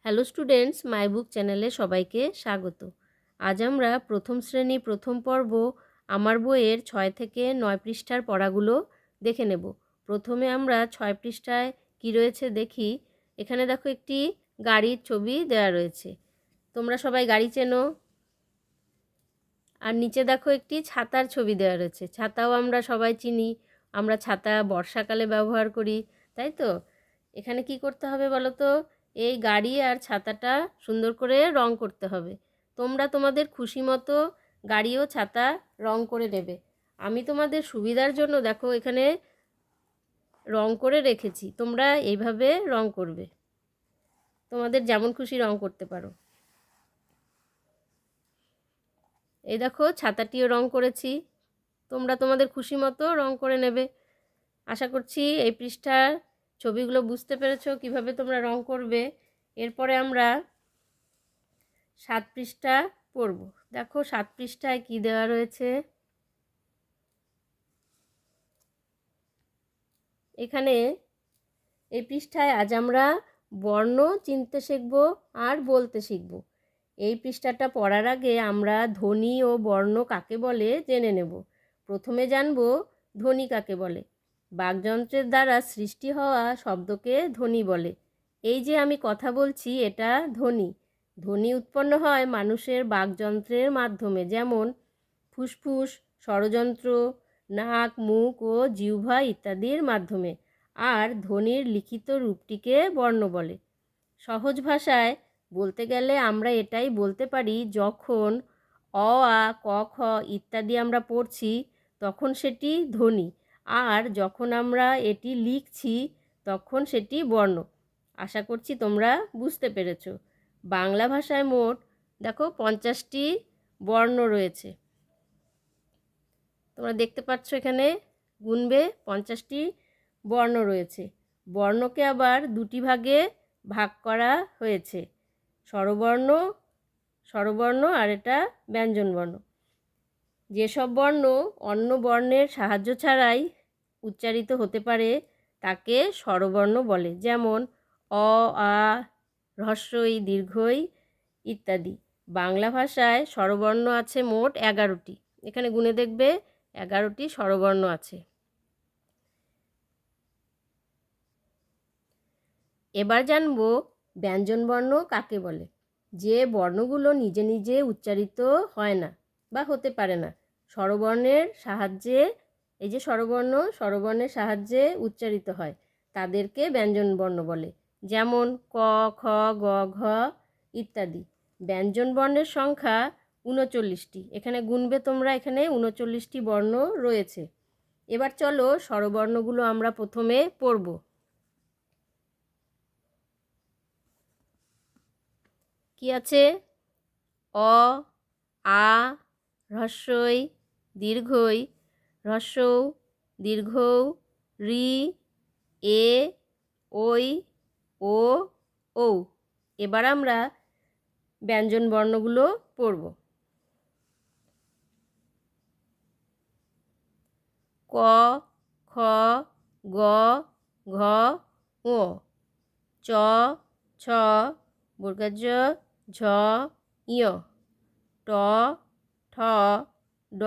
Hello students, মাই বুক চ্যানেলে সবাইকে স্বাগত। আজ আমরা প্রথম শ্রেণী প্রথম পর্ব আমার বইয়ের 6 থেকে 9 পৃষ্ঠার পড়াগুলো দেখে নেব। প্রথমে আমরা 6 পৃষ্ঠায় কি রয়েছে দেখি। এখানে দেখো একটি গাড়ির ছবি দেওয়া রয়েছে। তোমরা সবাই গাড়ি চেনো। আর নিচে দেখো একটি ছাতার ছবি দেওয়া রয়েছে। ছাতাও আমরা সবাই চিনি, আমরা ছাতা বর্ষাকালে ব্যবহার করি, তাই তো? এখানে কি করতে হবে বলো তো? এই গাড়ি আর ছাতাটা সুন্দর করে রং করতে হবে। তোমরা তোমাদের খুশি মতো গাড়ি ও ছাতা রং করে নেবে। আমি তোমাদের সুবিধার জন্য দেখো এখানে রং করে রেখেছি, তোমরা এইভাবে রং করবে, তোমাদের যেমন খুশি রং করতে পারো। এই দেখো ছাতাটিও রং করেছি, তোমরা তোমাদের খুশি মতো রং করে নেবে। আশা করছি এই পৃষ্ঠার ছবিগুলো বুঝতে পেরেছো কিভাবে তোমরা রং করবে। এরপরে আমরা 7 পৃষ্ঠা পড়ব। দেখো 7 পৃষ্ঠায় কি দেওয়া রয়েছে। এখানে এই পৃষ্ঠায় আজ আমরা বর্ণ চিনতে শিখব আর বলতে শিখব। এই পৃষ্ঠাটা পড়ার আগে আমরা ধ্বনি ও বর্ণ কাকে বলে জেনে নেব। প্রথমে জানব ধ্বনি কাকে বলে। বাকযন্ত্রের দ্বারা সৃষ্টি হওয়া শব্দকে ধ্বনি বলে। এই যে আমি কথা বলছি এটা ধ্বনি। ধ্বনি উৎপন্ন হয় মানুষের বাকযন্ত্রের মাধ্যমে, যেমন ফুসফুস, স্বরযন্ত্র, নাক, মুখ ও জিহ্বা ইত্যাদির মাধ্যমে। আর ধ্বনির লিখিত রূপটিকে বর্ণ বলে। সহজ ভাষায় বলতে গেলে আমরা এটাই বলতে পারি, যখন অ, আ, ক, খ ইত্যাদি আমরা পড়ছি তখন সেটি ধ্বনি, আর যখন আমরা এটি লিখছি তখন সেটি বর্ণ। আশা করছি তোমরা বুঝতে পেরেছো। বাংলা ভাষায় মোট দেখো 50টি বর্ণ রয়েছে। তোমরা দেখতে পাচ্ছ এখানে গুনবে 50টি বর্ণ রয়েছে। বর্ণকে আবার দুটি ভাগে ভাগ করা হয়েছে, স্বরবর্ণ স্বরবর্ণ আর এটা ব্যঞ্জনবর্ণ। যেসব বর্ণ অন্য বর্ণের সাহায্য ছাড়াই উচ্চারিত হতে পারে তাকে স্বরবর্ণ বলে, যেমন অ, আ, হ্রস্ব ই, দীর্ঘ ই ইত্যাদি। বাংলা ভাষায় স্বরবর্ণ আছে মোট 11টি। এখানে গুনে দেখবে 11টি স্বরবর্ণ আছে। এবার জানব ব্যঞ্জনবর্ণ কাকে বলে। যে বর্ণগুলো নিজে নিজে উচ্চারিত হয় না বা হতে পারে না, স্বরবর্ণের সাহায্যে, এই যে স্বরবর্ণের সাহায্যে উচ্চারিত হয় তাদেরকে ব্যঞ্জনবর্ণ বলে, যেমন ক, খ, গ, ঘ ইত্যাদি। ব্যঞ্জনবর্ণের সংখ্যা 39টি। এখানে গুনবে তোমরা, এখানে 39টি বর্ণ রয়েছে। এবার চলো স্বরবর্ণগুলো আমরা প্রথমে পড়ব। কি আছে? অ, আ, হ্রস্ব-ই, দীর্ঘ-ই, হ্রস্ব-উ, দীর্ঘ-উ, রি, এ, ওই, ও, ঔ। এবার আমরা ব্যঞ্জন বর্ণগুলো পড়ব। ক, খ, গ, ঘ, ঙ, চ, ছ, জ, ঝ, ঞ, ট, ঠ, ড,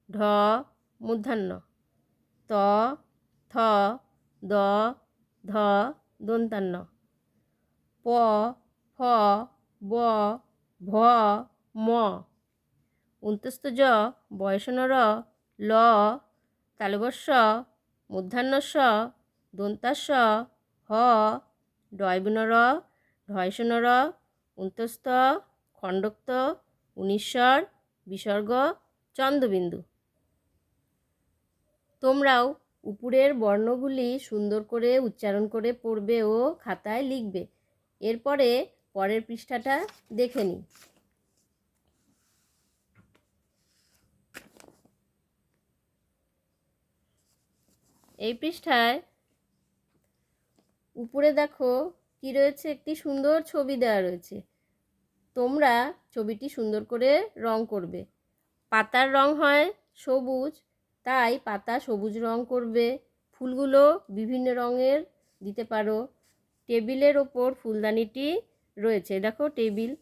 ঢ মূর্ধন্য, ত, থ, দ, ধ দন্তান্ন, প, ফ, ব, ভ, ম, জ, বয়সন র, ল, তালবস্য, মূর্ধন্যস্ব, দন্তাস্ব, হ, ডয়বন র, ঢয়সন র, উন্তস্ত, খণ্ডক্ত, উনিশ্বর, বিসর্গ, চন্দ্রবিন্দু। তোমরাও উপরের বর্ণগুলি সুন্দর করে উচ্চারণ করে পড়বে ও খাতায় লিখবে। এরপরে পরের পৃষ্ঠাটা দেখে নিই। এই পৃষ্ঠায় উপরে দেখো কি রয়েছে, একটি সুন্দর ছবি দেওয়া রয়েছে। তোমরা ছবিটি সুন্দর করে রং করবে। পাতার রং হয় সবুজ, তাই পাতা সবুজ রং করবে। ফুলগুলো বিভিন্ন রঙের দিতে পারো। টেবিলের ওপর ফুলদানিটি রয়েছে। দেখো টেবিল,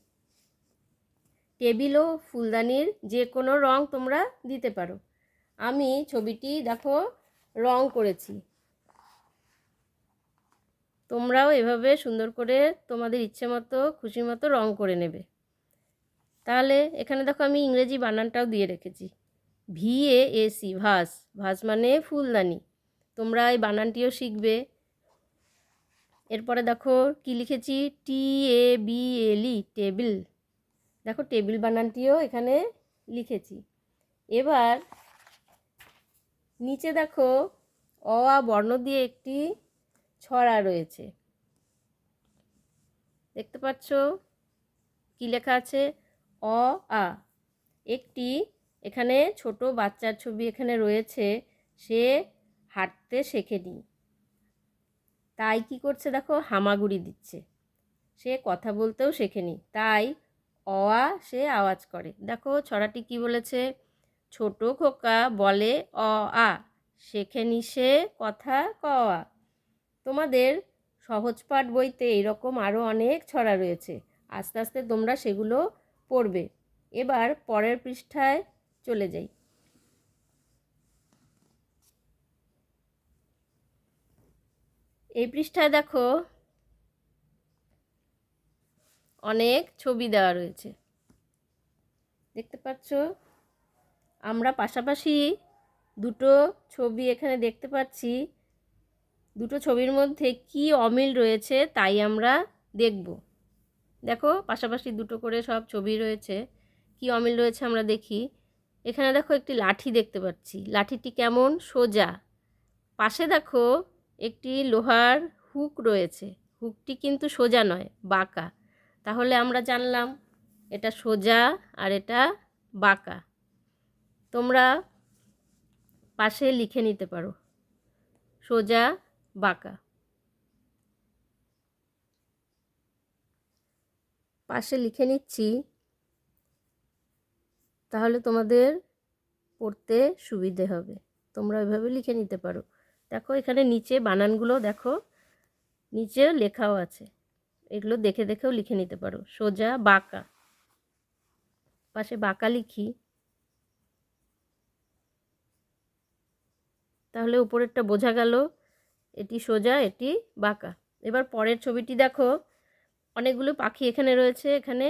টেবিল ও ফুলদানির যে কোনো রং তোমরা দিতে পারো। আমি ছবিটি দেখো রং করেছি, তোমরাও এভাবে সুন্দর করে তোমাদের ইচ্ছে মতো খুশি মতো রং করে নেবে। তাহলে এখানে দেখো আমি ইংরেজি বানানটাও দিয়ে রেখেছি, VASE, ভাস। ভাস মানে ফুলদানি, তোমরা এই বানানটিও শিখবে। এরপরে দেখো কি লিখেছি, TABLE, টেবিল। দেখো টেবিল বানানটিও এখানে লিখেছি। এবার নিচে দেখো অ আ বর্ণ দিয়ে একটি ছড়া রয়েছে, দেখতে পাচ্ছ কি লেখা আছে, অ আ। একটি এখানে ছোট বাচ্চার ছবি এখানে রয়েছে, সে হাঁটতে শেখেনি, তাই কি করছে দেখো হামাগুড়ি দিচ্ছে। সে কথা বলতেও শেখেনি, তাই অ আ সে আওয়াজ করে। দেখো ছড়াটি কি বলেছে, ছোট খোকা বলে অ আ, শেখেনি সে কথা ক আ। তোমাদের সহজ পাঠ বইতে এরকম আরও অনেক ছড়া রয়েছে, আস্তে আস্তে তোমরা সেগুলো পড়বে। এবার পরের পৃষ্ঠায় চলে যাই। এই পৃষ্ঠায় দেখো অনেক ছবি দেওয়া রয়েছে, দেখতে পাচ্ছ। আমরা পাশাপাশি দুটো ছবি এখানে দেখতে পাচ্ছি, দুটো ছবির মধ্যে কি অমিল রয়েছে তাই আমরা দেখব। দেখো পাশাপাশি দুটো করে সব ছবি রয়েছে, কি অমিল রয়েছে আমরা দেখি। এখানে দেখো একটি লাঠি দেখতে পাচ্ছি, লাঠিটি কেমন সোজা। পাশে দেখো একটি লোহার হুক রয়েছে, হুকটি কিন্তু সোজা নয়, বাঁকা। তাহলে আমরা জানলাম এটা সোজা আর এটা বাঁকা। তোমরা পাশে লিখে নিতে পারো, সোজা বাঁকা। পাশে লিখে নিচ্ছি, তাহলে তোমাদের পড়তে সুবিধে হবে। তোমরা ওইভাবে লিখে নিতে পারো। দেখো এখানে নিচে বানানগুলো দেখো, নিচে লেখাও আছে, এগুলো দেখে দেখেও লিখে নিতে পারো, সোজা বাঁকা। পাশে বাঁকা লিখি, তাহলে উপরেরটা বোঝা গেল এটি সোজা এটি বাঁকা। এবার পরের ছবিটি দেখো, অনেকগুলো পাখি এখানে রয়েছে, এখানে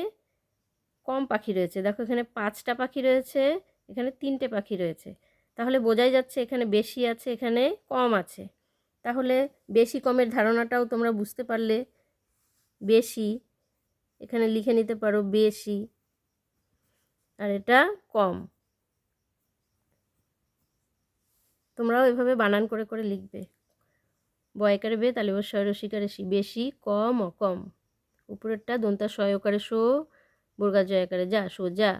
কম পাখি রয়েছে। দেখো এখানে 5টা পাখি রয়েছে, এখানে 3টে পাখি রয়েছে, তাহলে বোঝাই যাচ্ছে এখানে বেশি আছে এখানে কম আছে। তাহলে বেশি কমের ধারণাটাও তোমরা বুঝতে পারলে, বেশি এখানে লিখে নিতে পারো বেশি, আর এটা কম। তোমরাও এভাবে বানান করে করে লিখবে, বয়কারে বে তালিব শয়রসিকারে সি, বেশি কম অকম। উপরেরটা দন্তা সয়কারে শো, বর্গা জয়াকারে যা, সোজা।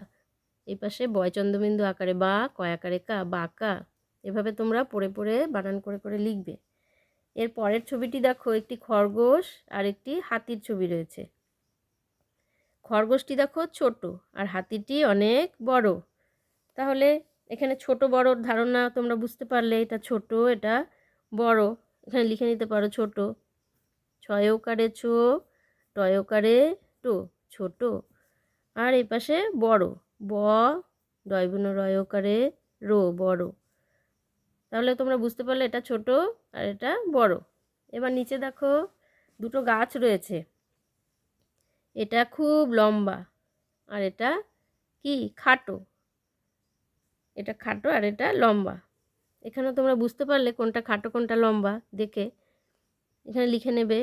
এই পাশে বয় চন্দ্রবিন্দু আকারে বা, কয় আকারে কা, বাঁকা। এভাবে তোমরা পড়ে পড়ে বানান করে করে লিখবে। এর পরের ছবিটি দেখো, একটি খরগোশ আর একটি হাতির ছবি রয়েছে। খরগোশটি দেখো ছোট আর হাতিটি অনেক বড়। তাহলে এখানে ছোট বড়র ধারণা তোমরা বুঝতে পারলে, এটা ছোট এটা বড়, এখানে লিখে নিতে পারো ছোট। ছয়কারে ছো, টয়কারে টো, ছোট। আর এই পাশে বড়, ব ডয়বুন রয়কারে রো, বড়। তাহলে তোমরা বুঝতে পারলে এটা ছোট আর এটা বড়। এবার নিচে দেখো দুটো গাছ রয়েছে, এটা খুব লম্বা আর এটা কি খাটো, এটা খাটো আর এটা লম্বা। এখানে তোমরা বুঝতে পারলে কোনটা খাটো কোনটা লম্বা দেখে এখানে লিখে নেবে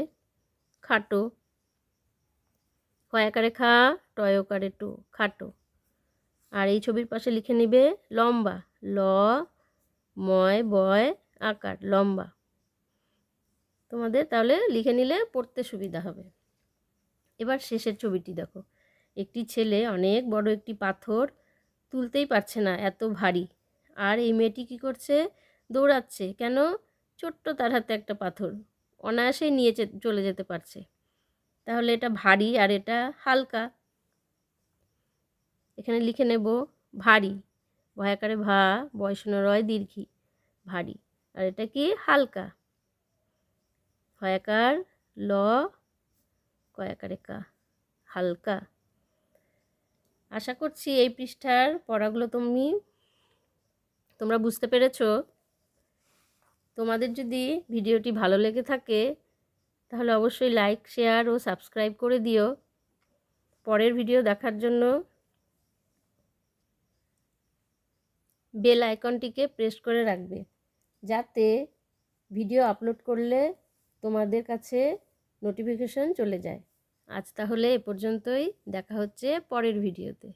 খাটো। কয়াকারে খা, টয়কারে টো, খাটো। আর এই ছবির পাশে লিখে নেবে লম্বা, ল ময় বয় আকার, লম্বা। তোমাদের তাহলে লিখে নিলে পড়তে সুবিধা হবে। এবার শেষের ছবিটি দেখো, একটি ছেলে অনেক বড় একটি পাথর তুলতেই পারছে না, এত ভারী। আর এই মেয়েটি কী করছে, দৌড়াচ্ছে। কেন, ছোট্ট তার হাতে একটা পাথর, অনায়াসেই নিয়ে চলে যেতে পারছে। তাহলে এটা ভারী আর এটা হালকা। এখানে লিখে নেব ভারী, ভয়াকারে ভা, বয়সন রয় দীর্ঘি, ভারী। আর এটা কি হালকা, হয়াকার ল, কয়াকারে কা। হালকা। আশা করছি এই পৃষ্ঠার পড়াগুলো তোমরা বুঝতে পেরেছো। তোমাদের যদি ভিডিওটি ভালো লেগে থাকে তাহলে অবশ্যই লাইক, শেয়ার ও সাবস্ক্রাইব করে দিও। পরের ভিডিও দেখার জন্য বেল আইকনটিকে প্রেস করে রাখবে, যাতে ভিডিও আপলোড করলে তোমাদের কাছে নোটিফিকেশন চলে যায়। আজ তাহলে এ পর্যন্তই, দেখা হচ্ছে পরের ভিডিওতে।